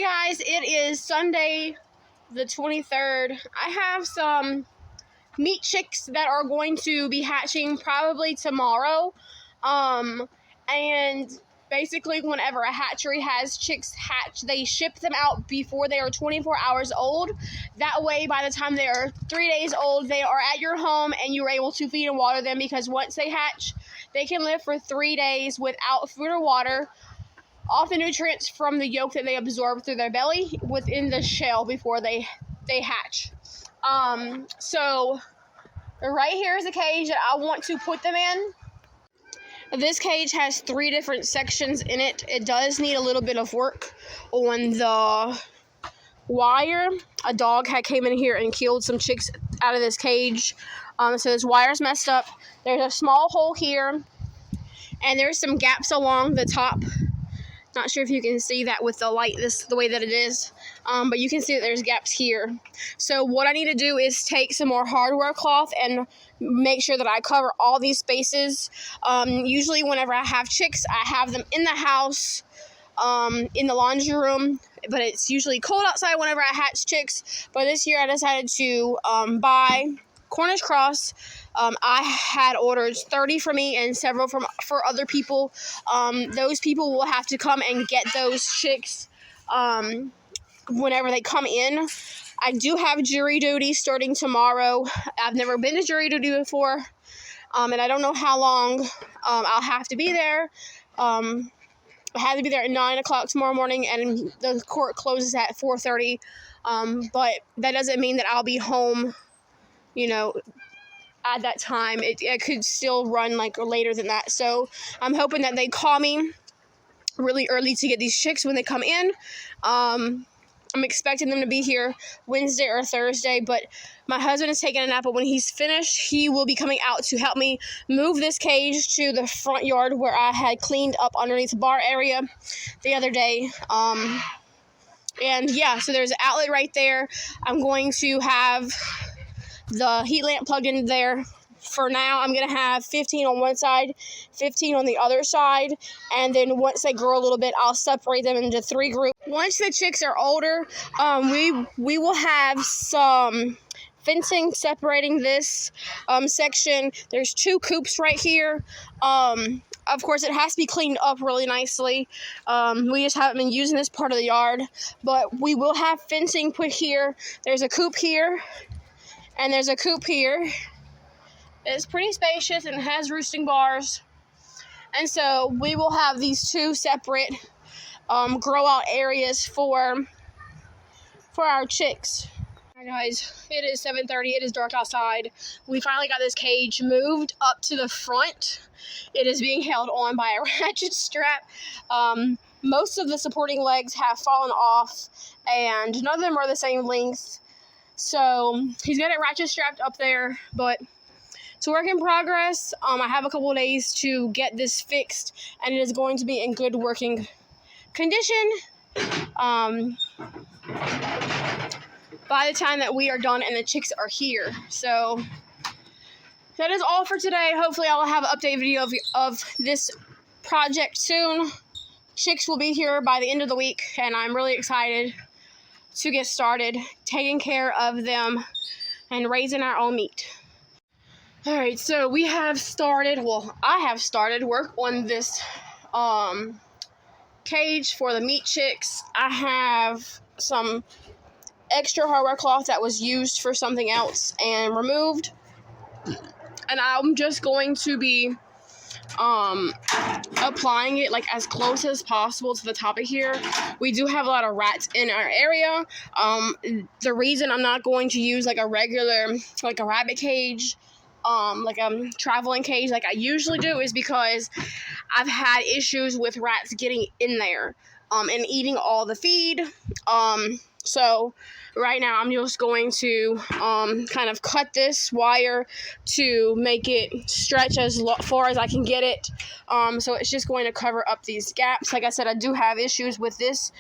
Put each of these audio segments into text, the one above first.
Guys, it is Sunday the 23rd. I have some meat chicks that are going to be hatching probably tomorrow. And basically whenever a hatchery has chicks hatch, they ship them out before they are 24 hours old. That way, by the time they are 3 days old, they are at your home and you're able to feed and water them, because once they hatch, they can live for 3 days without food or water, off the nutrients from the yolk that they absorb through their belly within the shell before they hatch. So right here is a cage that I want to put them in. This cage has 3 different sections in it. It does need a little bit of work on the wire. A dog had came in here and killed some chicks out of this cage. So this wire's messed up. There's a small hole here, and there's some gaps along the top. Not sure if you can see that with the light, the way that it is, but you can see that there's gaps here. So what I need to do is take some more hardware cloth and make sure that I cover all these spaces. Usually whenever I have chicks, I have them in the house, in the laundry room, but it's usually cold outside whenever I hatch chicks. But this year I decided to buy Cornish Cross. I had ordered 30 for me and several for other people. Those people will have to come and get those chicks whenever they come in. I do have jury duty starting tomorrow. I've never been to jury duty before, and I don't know how long I'll have to be there. I have to be there at 9 o'clock tomorrow morning, and the court closes at 4:30. But that doesn't mean that I'll be home, at that time. It could still run like later than that. So I'm hoping that they call me really early to get these chicks when they come in. I'm expecting them to be here Wednesday or Thursday, but my husband is taking a nap, but when he's finished, he will be coming out to help me move this cage to the front yard where I had cleaned up underneath the bar area the other day. And yeah, so there's an outlet right there. I'm going to have the heat lamp plugged in there. For now, I'm going to have 15 on one side, 15 on the other side, and then once they grow a little bit, I'll separate them into 3 groups. Once the chicks are older, we will have some fencing separating this section. There's 2 coops right here. Of course, it has to be cleaned up really nicely. We just haven't been using this part of the yard, but we will have fencing put here. There's a coop here, and there's a coop here. It's pretty spacious and has roosting bars. And so we will have these 2 separate grow out areas for our chicks. Alright guys, it is 7:30. It is dark outside. We finally got this cage moved up to the front. It is being held on by a ratchet strap. Most of the supporting legs have fallen off, and none of them are the same length. So he's got it ratchet strapped up there, but it's a work in progress. I have a couple of days to get this fixed, and it is going to be in good working condition by the time that we are done and the chicks are here. So that is all for today. Hopefully I'll have an update video of this project soon. Chicks will be here by the end of the week, and I'm really excited to get started taking care of them and raising our own meat. Alright, so we have started, I have started work on this cage for the meat chicks. I have some extra hardware cloth that was used for something else and removed, and I'm just going to be applying it like as close as possible to the top of here. We do have a lot of rats in our area. The reason I'm not going to use like a regular, like a rabbit cage, like a traveling cage like I usually do, is because I've had issues with rats getting in there and eating all the feed. So right now I'm just going to kind of cut this wire to make it stretch as far as I can get it. So it's just going to cover up these gaps. Like I said, I do have issues with this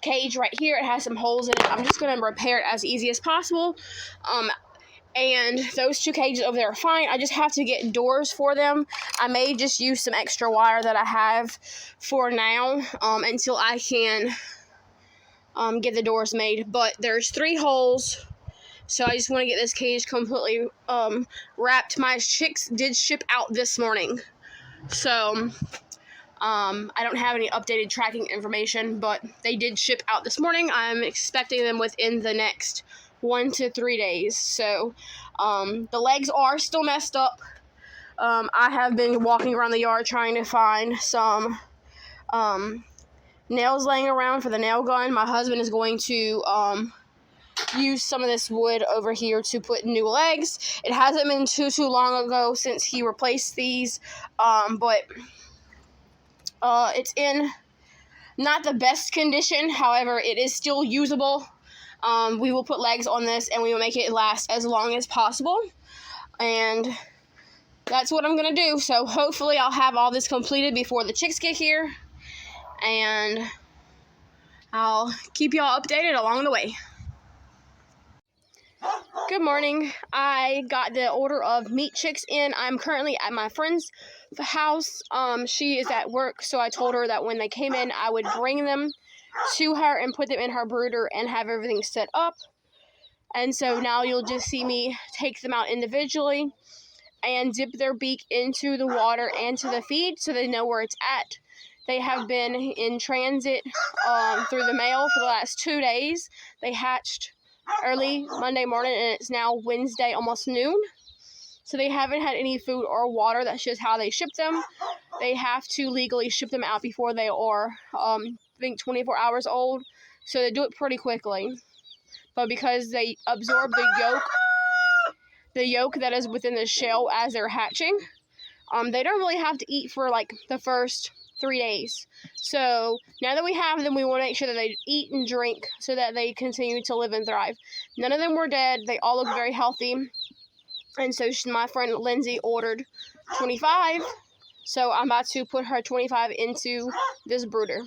cage right here. It has some holes in it. I'm just going to repair it as easy as possible. And those 2 cages over there are fine. I just have to get doors for them. I may just use some extra wire that I have for now until I can get the doors made. But there's 3 holes, so I just want to get this cage completely wrapped. My chicks did ship out this morning, so I don't have any updated tracking information, but they did ship out this morning. I'm expecting them within the next 1 to 3 days. So the legs are still messed up. I have been walking around the yard trying to find some nails laying around for the nail gun. My husband is going to use some of this wood over here to put new legs. It hasn't been too long ago since he replaced these, but it's in not the best condition. However, it is still usable. We will put legs on this and we will make it last as long as possible. And that's what I'm going to do. So hopefully I'll have all this completed before the chicks get here. And I'll keep y'all updated along the way. Good morning. I got the order of meat chicks in. I'm currently at my friend's house. She is at work, so I told her that when they came in, I would bring them to her and put them in her brooder and have everything set up. And so now you'll just see me take them out individually and dip their beak into the water and to the feed so they know where it's at. They have been in transit through the mail for the last 2 days. They hatched early Monday morning and it's now Wednesday, almost noon. So they haven't had any food or water. That's just how they ship them. They have to legally ship them out before they are, I think, 24 hours old. So they do it pretty quickly. But because they absorb the yolk that is within the shell as they're hatching, they don't really have to eat for like the first 3 days. So now that we have them, we want to make sure that they eat and drink so that they continue to live and thrive. None of them were dead. They all look very healthy. And so my friend Lindsay ordered 25. So I'm about to put her 25 into this brooder.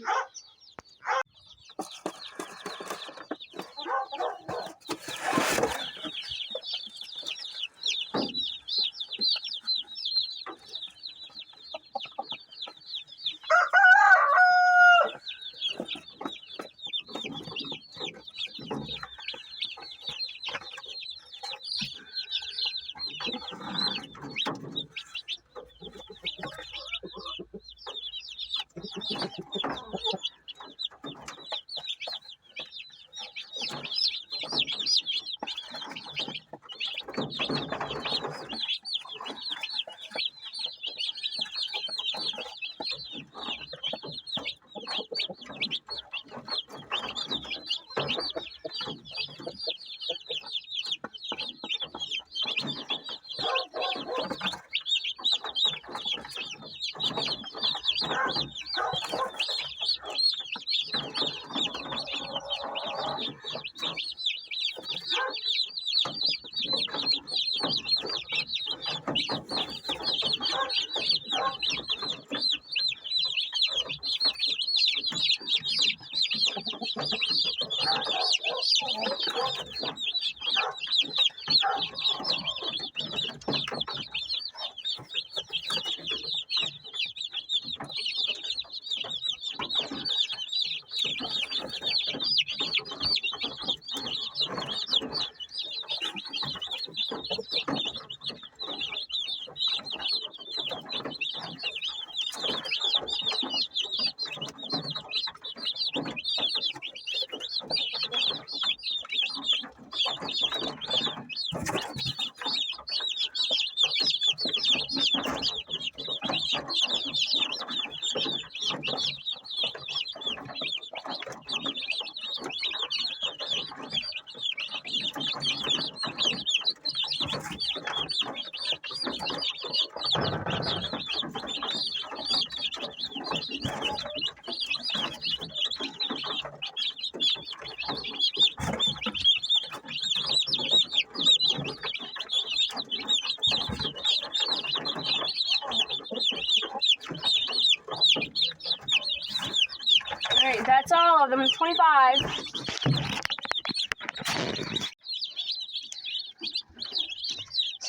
Alright, that's all of them, 25.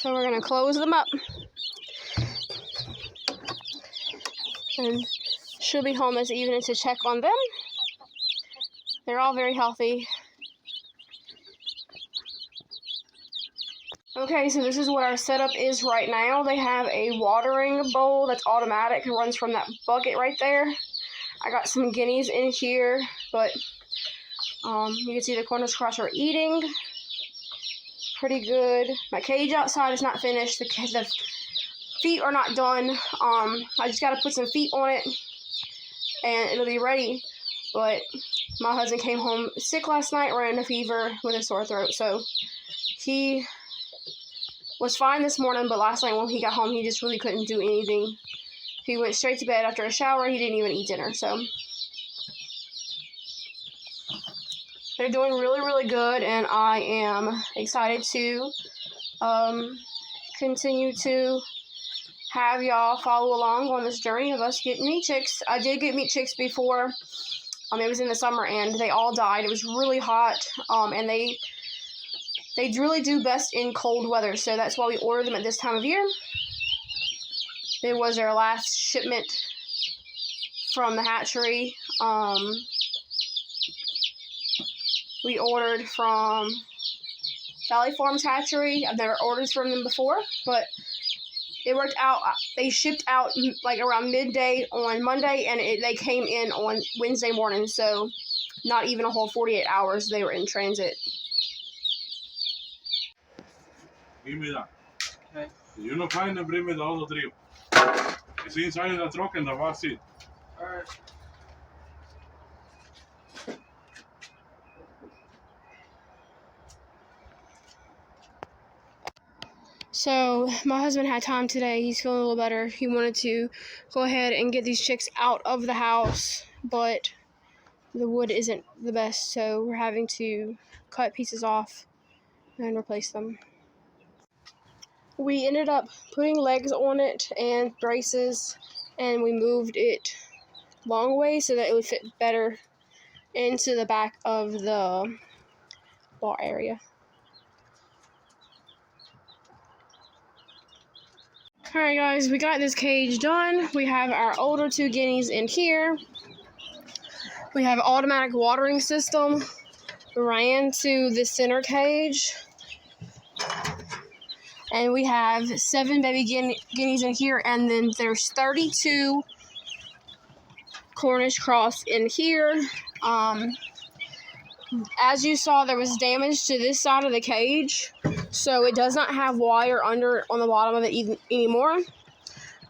So we're gonna close them up. And she'll be home this evening to check on them. They're all very healthy. Okay, so this is what our setup is right now. They have a watering bowl that's automatic. It runs from that bucket right there. I got some guineas in here, but you can see the Cornish cross are eating. Pretty good. My cage outside is not finished. The feet are not done. I just got to put some feet on it, and it'll be ready. But my husband came home sick last night, running a fever with a sore throat. So he was fine this morning, but last night when he got home, he just really couldn't do anything. He went straight to bed after a shower. He didn't even eat dinner. So they're doing really, really good, and I am excited to continue to have y'all follow along on this journey of us getting meat chicks. I did get meat chicks before. It was in the summer, and they all died. It was really hot, and they really do best in cold weather, so that's why we ordered them at this time of year. It was our last shipment from the hatchery. We ordered from Valley Farms Hatchery. I've never ordered from them before, but it worked out. They shipped out like around midday on Monday, and they came in on Wednesday morning, so not even a whole 48 hours they were in transit. Give me that. Okay. You know, fine and bring me the other three. It's inside the truck and the bar seat. Alright. So my husband had time today. He's feeling a little better. He wanted to go ahead and get these chicks out of the house, but the wood isn't the best, so we're having to cut pieces off and replace them. We ended up putting legs on it and braces, and we moved it long way so that it would fit better into the back of the bar area. Alright guys, we got this cage done. We have our older two guineas in here. We have an automatic watering system. We ran to the center cage. And we have 7 baby guineas in here, and then there's 32 Cornish cross in here. As you saw, there was damage to this side of the cage, so it does not have wire under on the bottom of it anymore.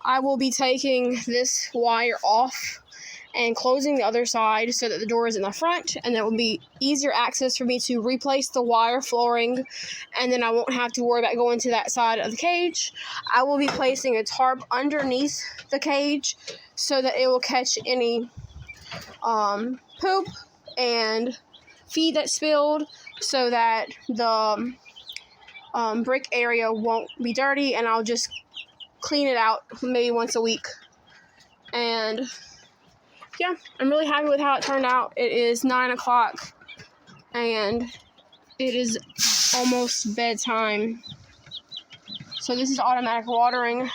I will be taking this wire off and closing the other side so that the door is in the front, and there will be easier access for me to replace the wire flooring, and then I won't have to worry about going to that side of the cage. I will be placing a tarp underneath the cage so that it will catch any poop and feed that's spilled, so that the brick area won't be dirty, and I'll just clean it out maybe once a week. And yeah, I'm really happy with how it turned out. It is 9 o'clock and it is almost bedtime. So this is automatic watering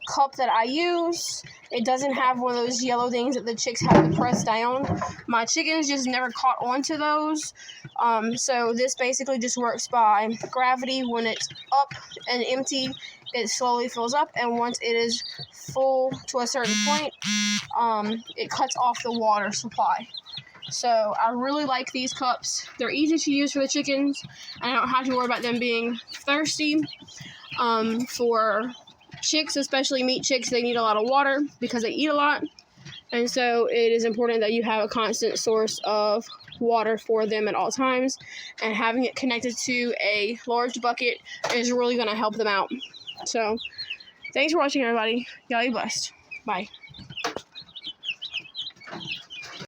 cup that I use. It doesn't have one of those yellow things that the chicks have to press down. My chickens just never caught onto those. So this basically just works by gravity. When it's up and empty, it slowly fills up, and once it is full to a certain point, it cuts off the water supply. So I really like these cups. They're easy to use for the chickens, and I don't have to worry about them being thirsty. For chicks, especially meat chicks, they need a lot of water because they eat a lot, and so it is important that you have a constant source of water for them at all times, and having it connected to a large bucket is really going to help them out. So thanks for watching, everybody. Y'all be blessed. Bye.